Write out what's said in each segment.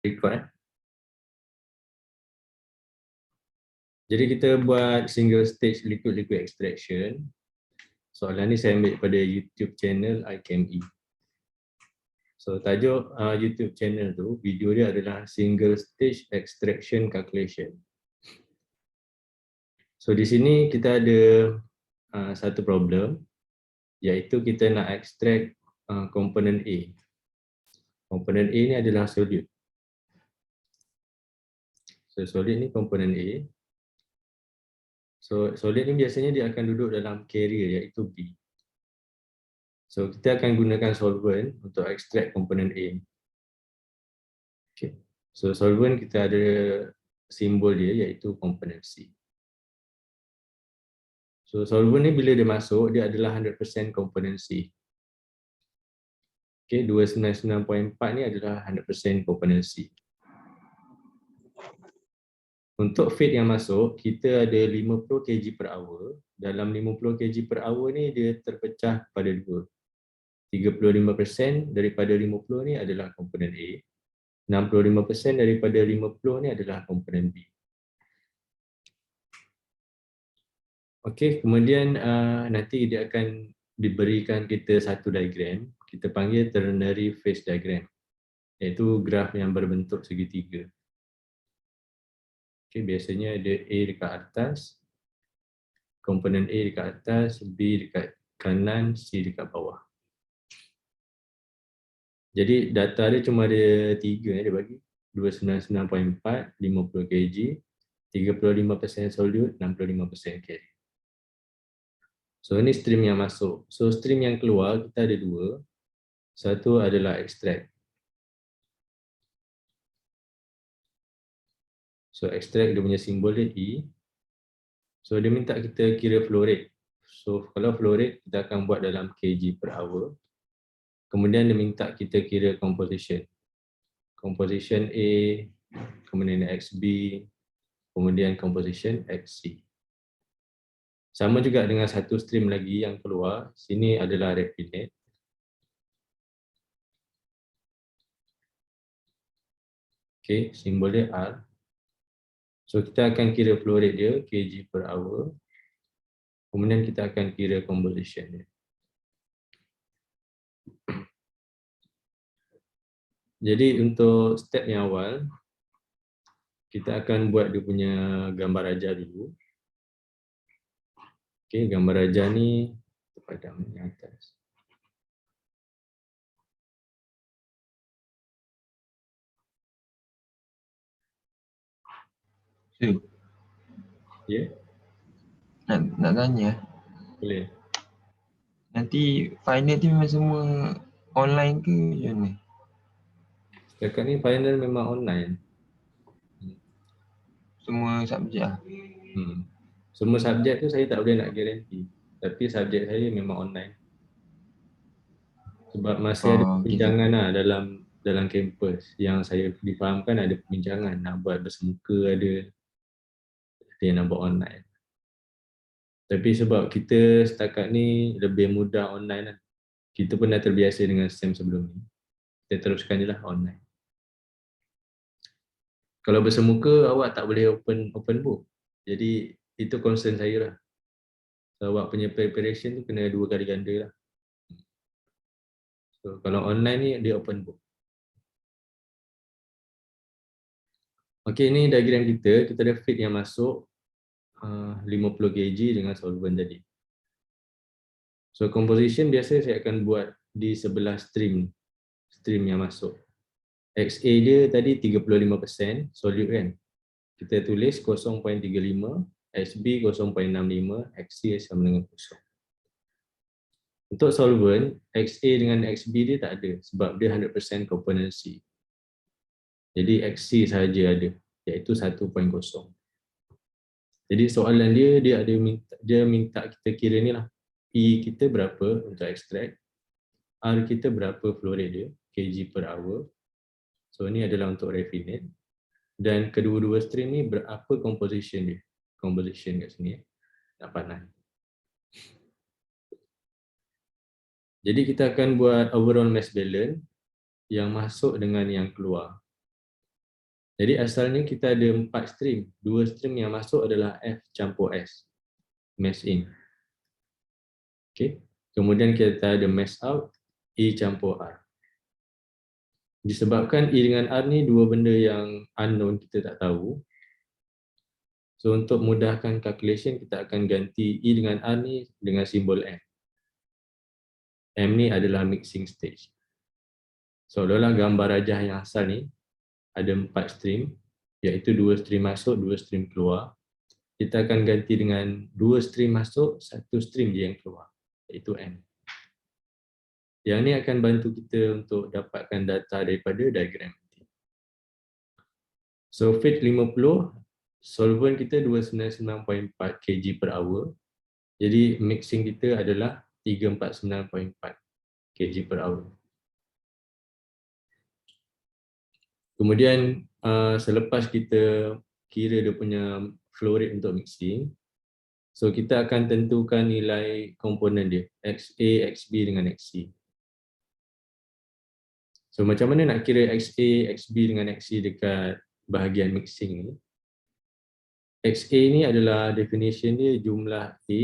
Record Jadi kita buat single stage liquid extraction. Soalan ni saya ambil pada YouTube channel ICAME. So tajuk YouTube channel tu, video dia adalah single stage extraction calculation. So di sini kita ada satu problem, iaitu kita nak extract komponen A. Komponen A ni adalah solute. So solute ni komponen A. So solid ni biasanya dia akan duduk dalam carrier iaitu B. So kita akan gunakan solvent untuk extract komponen A. Okay. So solvent kita ada simbol dia iaitu komponen C. So solvent ni bila dia masuk dia adalah 100% komponen C. Okay, 299.4 ni adalah 100% komponen C. Untuk feed yang masuk, kita ada 50 kg per hour. Dalam 50 kg per hour ni dia terpecah pada dua. 35% daripada 50 ni adalah komponen A. 65% daripada 50 ni adalah komponen B. Okey, kemudian nanti dia akan diberikan kita satu diagram. Kita panggil ternary phase diagram, iaitu graf yang berbentuk segitiga. Okay, biasanya ada A dekat atas, komponen A dekat atas, B dekat kanan, C dekat bawah. Jadi data dia cuma ada 3 dia bagi. 299.4, 50 kg, 35% solute, 65% carry. So ini stream yang masuk. So stream yang keluar kita ada dua. Satu adalah extract. So extract dia punya simbol dia E. So dia minta kita kira flow rate. So kalau flow rate kita akan buat dalam kg per hour. Kemudian dia minta kita kira composition. Composition A, kemudian XB, kemudian composition XC. Sama juga dengan satu stream lagi yang keluar. Sini adalah raffinate. Okay, simbol dia R. So kita akan kira flow rate dia kg per hour. Kemudian kita akan kira composition dia. Jadi untuk step yang awal, kita akan buat dia punya gambar raja dulu. Okay, gambar raja ni padam di atas. So, Ya, nak tanya, boleh. nanti final tu memang semua online ke macam mana? Setakat ni final memang online. Semua subjek lah. Semua subjek tu saya tak boleh nak garanti. Tapi subjek saya memang online. Sebab masih ada perbincangan lah dalam kampus. Yang saya difahamkan ada perbincangan nak buat bersemuka, ada yang nak buat online. Tapi sebab kita setakat ni lebih mudah online lah. Kita pun dah terbiasa dengan SEM sebelum ni. Kita teruskan je lah online. Kalau bersemuka, awak tak boleh open book. Jadi itu concern saya lah. So, awak punya preparation tu kena 2 kali ganda lah. So kalau online ni dia open book. Okey, ni diagram kita. Kita ada feed yang masuk 50 kg dengan solvent tadi. So composition biasa saya akan buat di sebelah stream yang masuk. XA dia tadi 35% solute kan. Kita tulis 0.35, XB 0.65, XC sama dengan 0. Untuk solvent, XA dengan XB dia tak ada sebab dia 100% komponen C. Jadi XC sahaja ada, iaitu 1.0. Jadi soalan dia minta kita kira ni lah. P kita berapa untuk extract, R kita berapa flow rate dia, kg per hour. So ni adalah untuk raffinate. Dan kedua-dua stream ni berapa composition dia. Composition kat sini nak panah. Jadi kita akan buat overall mass balance yang masuk dengan yang keluar. Jadi asalnya kita ada 4 stream. 2 stream yang masuk adalah F campur S, mass in. Okay. Kemudian kita ada mass out, E campur R. Disebabkan E dengan R ni dua benda yang unknown, kita tak tahu. So untuk mudahkan calculation, kita akan ganti E dengan R ni dengan simbol M. M ni adalah mixing stage. Seolah-olah gambar rajah yang asal ni ada 4 stream, iaitu 2 stream masuk, 2 stream keluar. Kita akan ganti dengan 2 stream masuk, 1 stream je yang keluar, iaitu M. Yang ni akan bantu kita untuk dapatkan data daripada diagram. So fit 50, solvent kita 299.4 kg per hour. Jadi mixing kita adalah 349.4 kg per hour. Kemudian selepas kita kira dia punya flow rate untuk mixing, so kita akan tentukan nilai komponen dia, XA, XB dengan XC. So macam mana nak kira XA, XB dengan XC dekat bahagian mixing ni? XA ni adalah definition dia jumlah A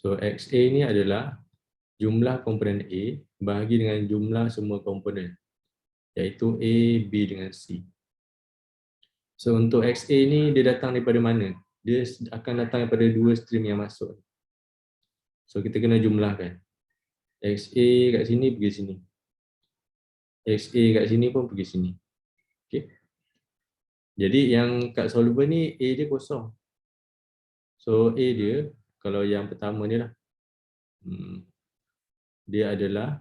So XA ni adalah jumlah komponen A bahagi dengan jumlah semua komponen, iaitu A, B dengan C. So untuk XA ni dia datang daripada mana? Dia akan datang daripada dua stream yang masuk. So kita kena jumlahkan. XA kat sini pergi sini. XA kat sini pun pergi sini. Okay. Jadi yang kat solver ni A dia kosong. So A dia, kalau yang pertama ni lah, dia adalah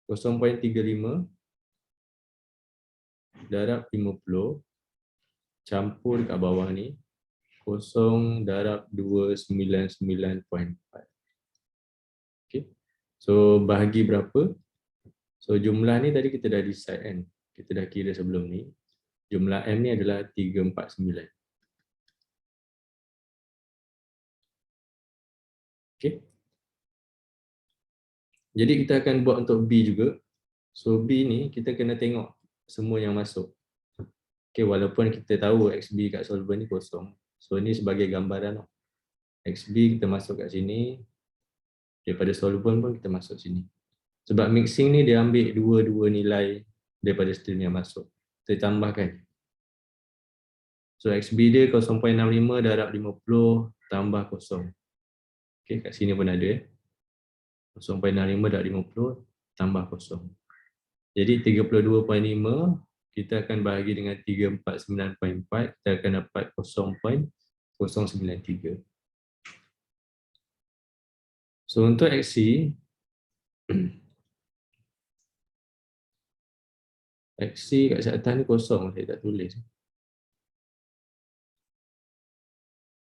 0.35 darab 50 campur kat bawah ni 0 darab 299.4. Okay. So bahagi berapa? So jumlah ni tadi kita dah decide kan. Kita dah kira sebelum ni. Jumlah M ni adalah 349. Okay. Jadi kita akan buat untuk B juga. So B ni kita kena tengok semua yang masuk. Okay, walaupun kita tahu XB kat solver ni kosong. So ni sebagai gambaran. XB kita masuk kat sini. Daripada solvent pun kita masuk sini. Sebab mixing ni dia ambil dua-dua nilai daripada stream yang masuk. Kita tambahkan. So XB dia 0.65 darab 50 tambah 0. Okay, kat sini pun ada. 0.65 darab 50 tambah 0. Jadi 32.5 kita akan bahagi dengan 349.4, kita akan dapat 0.093. So untuk XC, XC kat atas ni kosong, saya tak tulis.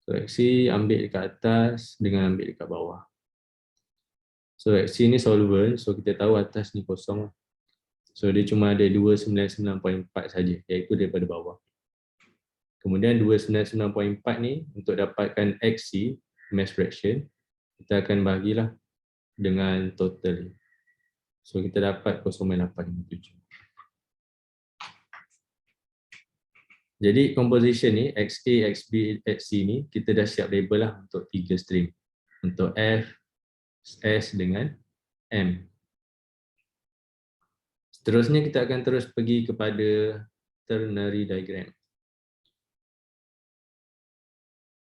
So XC ambil dekat atas dengan ambil dekat bawah. So XC ni solvent, so kita tahu atas ni kosong. So dia cuma ada 299.4 saja, iaitu daripada bawah. Kemudian 299.4 ni untuk dapatkan XC, mass fraction, kita akan bahagilah dengan total. So kita dapat 0.857. Jadi composition ni XA, XB, XC ni kita dah siap label lah untuk 3 stream. Untuk F, S dengan M. Seterusnya kita akan terus pergi kepada ternary diagram.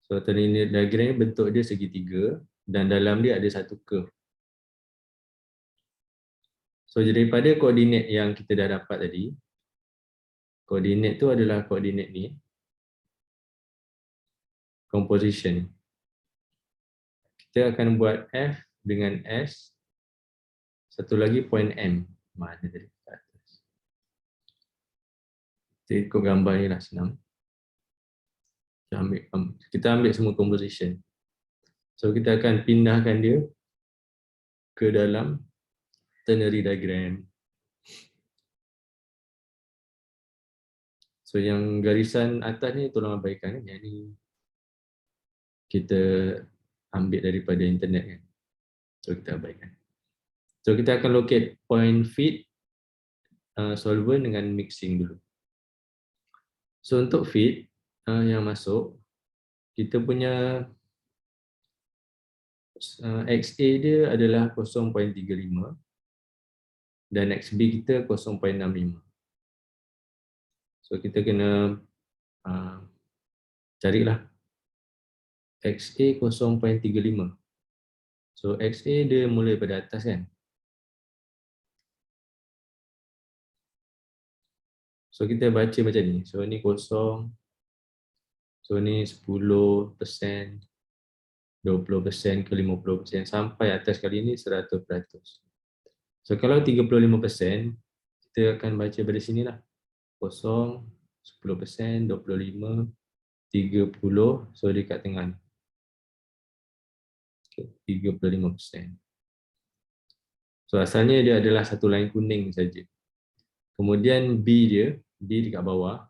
So ternary diagram ni bentuk dia segitiga dan dalam dia ada satu curve. So daripada koordinat yang kita dah dapat tadi, koordinat tu adalah koordinat ni, composition. Kita akan buat F dengan S, satu lagi point M. Mana tadi? Kita ikut gambar ni lah, senang. Kita ambil semua composition. So kita akan pindahkan dia ke dalam ternary diagram. So yang garisan atas ni tolong abaikan. Yang ni kita ambil daripada internet kan. So kita abaikan. So kita akan locate point feed solvent dengan mixing dulu. So untuk feed yang masuk, kita punya XA dia adalah 0.35 dan XB kita 0.65. So kita kena carilah XA 0.35. So XA dia mulai pada atas kan. So kita baca macam ni. So ni 0, so ni 10%, 20% ke 50% sampai atas kali ni 100%. So kalau 35%, kita akan baca dari sini lah. 0, 10%, 25, 30, so dekat tengah ni. Okay, 35%. So asalnya dia adalah satu line kuning saja. Kemudian B dekat bawah,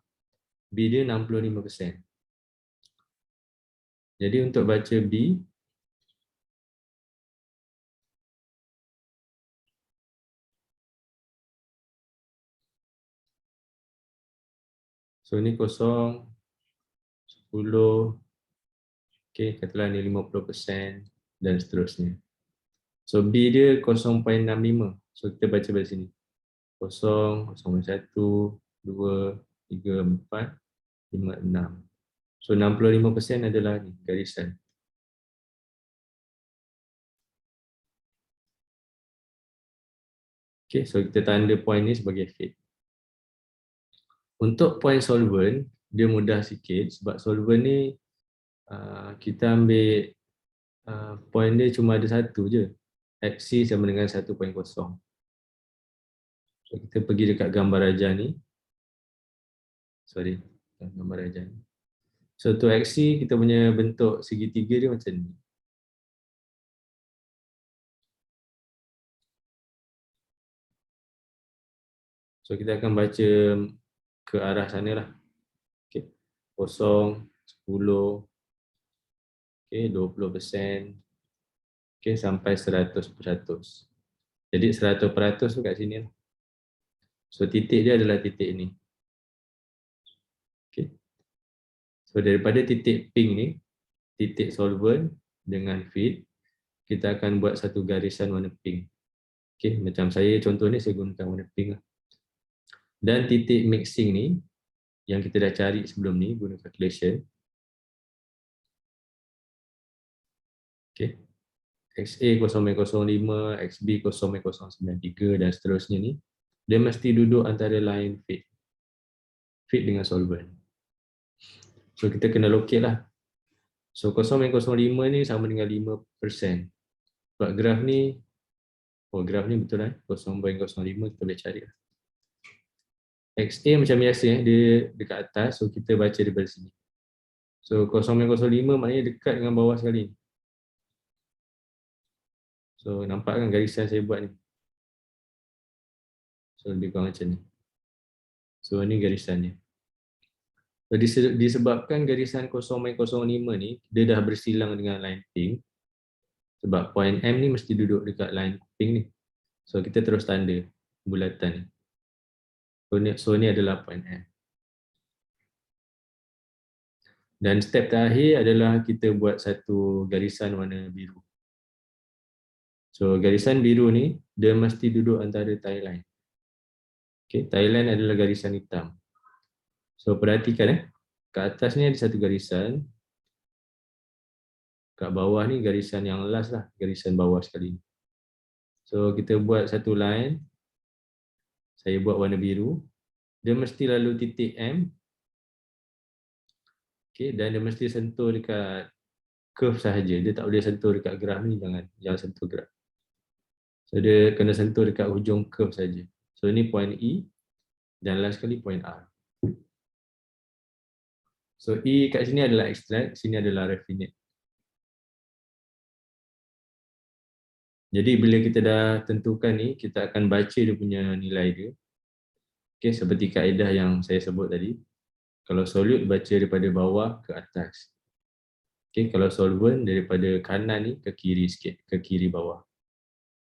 B dia 65%. Jadi untuk baca B, so ni 0, 10, okay, katalah ni 50% dan seterusnya. So B dia 0.65. So kita baca dari sini. 0, 0.1, 2, 3, 4, 5, 6. So 65% adalah ni, garisan. Okay, so kita tanda point ni sebagai feed. Untuk point solvent, dia mudah sikit sebab solvent ni kita ambil point dia cuma ada satu je. XC sama dengan 1.0. So kita pergi dekat gambar ajar ni. Sorry, gambar ajar ni. So untuk XC kita punya bentuk segitiga dia macam ni. So kita akan baca ke arah sana lah. Okay. 0, 10, okay, 20%, okay, sampai 100%. Jadi 100% tu kat sini lah. So titik dia adalah titik ni. Okay. So daripada titik pink ni, titik solvent dengan feed, kita akan buat satu garisan warna pink. Okay, macam saya contoh ni saya gunakan warna pink lah. Dan titik mixing ni, yang kita dah cari sebelum ni guna calculation. Okay. XA 0.05, XB 0.093 dan seterusnya ni, dia mesti duduk antara line feed dengan solvent. So kita kena locate lah. So 0.05 ni sama dengan 5%. Sebab graf ni, graf ni betul lah, 0.05 kita boleh cari lah. XA macam biasa, dia dekat atas, so kita baca daripada sini. So 0.05 maknanya dekat dengan bawah sekali. So nampak kan garisan saya buat ni. So lebih kurang macam ni. So ni garisannya. So, disebabkan garisan 0.05 ni, dia dah bersilang dengan line pink. Sebab point M ni mesti duduk dekat line pink ni. So kita terus tanda bulatan ni. So ni adalah point M. Dan step terakhir adalah kita buat satu garisan warna biru. So garisan biru ni, dia mesti duduk antara tie line. Okay, tie line adalah garisan hitam. So perhatikan kat atas ni ada satu garisan. Kat bawah ni garisan yang last lah, garisan bawah sekali. So kita buat satu line. Saya buat warna biru. Dia mesti lalu titik M. Okay, dan dia mesti sentuh dekat curve sahaja. Dia tak boleh sentuh dekat graf ni, jangan sentuh graf. So dia kena sentuh dekat hujung curve saja. So ini point E dan last sekali point R. So E kat sini adalah extract, sini adalah raffinate. Jadi bila kita dah tentukan ni, kita akan baca dia punya nilai dia. Okay, seperti kaedah yang saya sebut tadi. Kalau solute baca daripada bawah ke atas. Okay, kalau solvent daripada kanan ni ke kiri sikit, ke kiri bawah.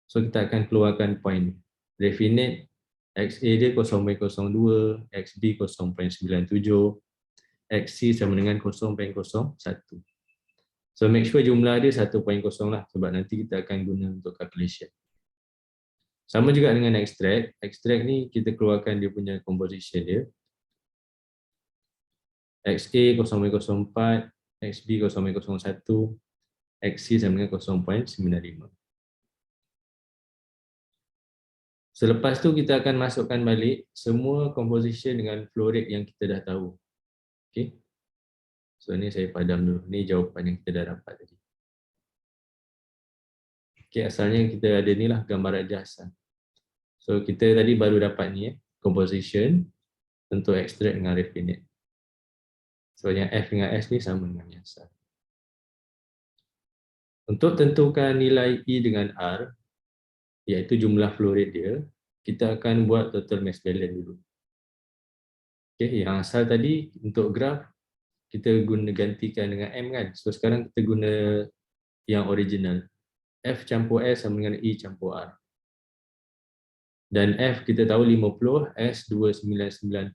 So kita akan keluarkan point. Refinate XA dia 0.02, XB 0.97, XC sama dengan 0.01. So make sure jumlah dia 1.0 lah, sebab nanti kita akan guna untuk calculation. Sama juga dengan extract. Extract ni kita keluarkan dia punya composition dia. XA 0.04, XB 0.01, XC sama dengan 0.95. Selepas tu kita akan masukkan balik semua composition dengan flow rate yang kita dah tahu. Okay. So ni saya padam dulu. Ni jawapan yang kita dah dapat tadi. Okay, asalnya kita ada ni lah gambar aja asal. So kita tadi baru dapat ni composition untuk extract dengan refinate. So yang F dengan S ni sama dengan yang asal. Untuk tentukan nilai E dengan R, iaitu jumlah flow rate dia, kita akan buat total mass balance dulu. Okay, yang asal tadi untuk graf kita guna gantikan dengan M kan. So sekarang kita guna yang original. F campur S sama dengan E campur R. Dan F kita tahu 50, S 299.4.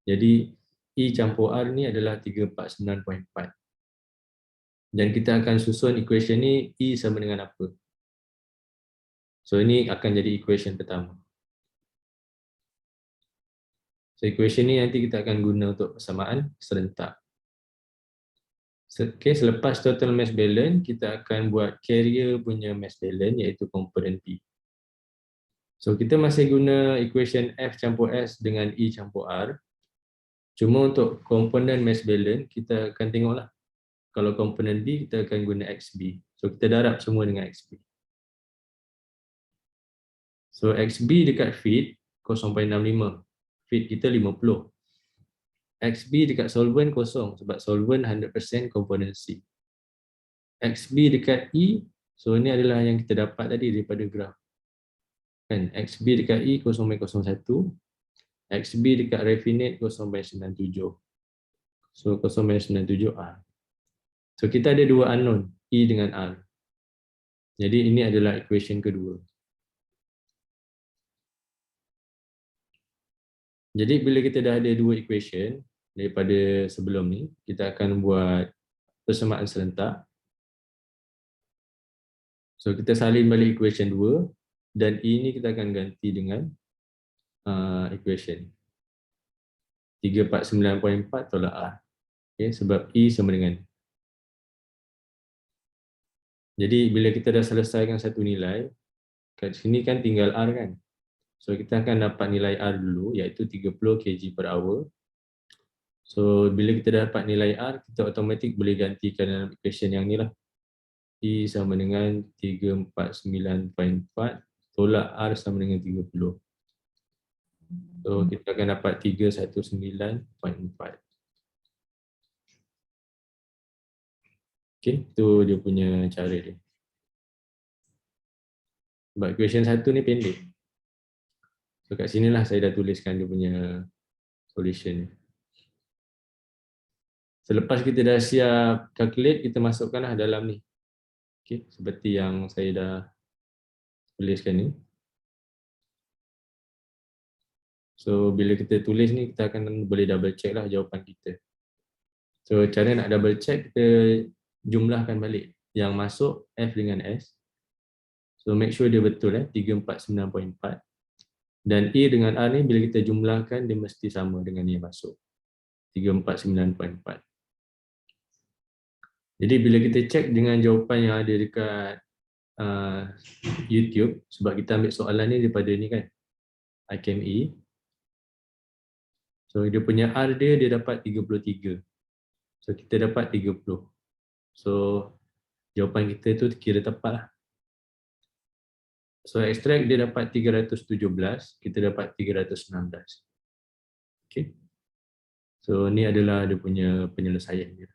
Jadi E campur R ni adalah 349.4. Dan kita akan susun equation ni E sama dengan apa. So ini akan jadi equation pertama. So equation ni nanti kita akan guna untuk persamaan serentak. Okay, selepas total mass balance, kita akan buat carrier punya mass balance iaitu komponen P. So kita masih guna equation F campur S dengan E campur R. Cuma untuk komponen mass balance, kita akan tengoklah. Kalau komponen B, kita akan guna XB. So kita darab semua dengan XB. So XB dekat feed 0.65. Feed kita 50. XB dekat solvent kosong sebab solvent 100% komponen C. XB dekat E, so ini adalah yang kita dapat tadi daripada graf. Kan, XB dekat E 0.01, XB dekat refinate 0.97. So 0.97 R. So kita ada dua unknown, E dengan R. Jadi ini adalah equation kedua. Jadi bila kita dah ada dua equation daripada sebelum ni, kita akan buat persamaan serentak. So kita salin balik equation 2 dan E ni kita akan ganti dengan equation 349.4 tolak R. Okay, sebab E sama dengan. Jadi bila kita dah selesaikan satu nilai, kat sini kan tinggal R kan. So kita akan dapat nilai R dulu iaitu 30 kg/h. So bila kita dapat nilai R, kita automatik boleh gantikan dalam equation yang ni lah. E sama dengan 349.4 tolak R sama dengan 30. So kita akan dapat 319.4. Okay, itu dia punya cara dia. Sebab equation 1 ni pendek. So kat sinilah saya dah tuliskan dia punya solution. Selepas kita dah siap calculate, kita masukkanlah dalam ni. Okay, seperti yang saya dah tuliskan ni. So bila kita tulis ni, kita akan boleh double check lah jawapan kita. So cara nak double check, kita jumlahkan balik yang masuk F dengan S. So make sure dia betul 349.4. Dan E dengan R ni bila kita jumlahkan dia mesti sama dengan yang masuk 349.4. Jadi bila kita cek dengan jawapan yang ada dekat YouTube, sebab kita ambil soalan ni daripada ni kan, ICAME. So dia punya R dia dapat 33. So kita dapat 30. So jawapan kita tu kira tepat lah. So extract dia dapat 317, kita dapat 316. Okay. So ni adalah dia punya penyelesaian dia.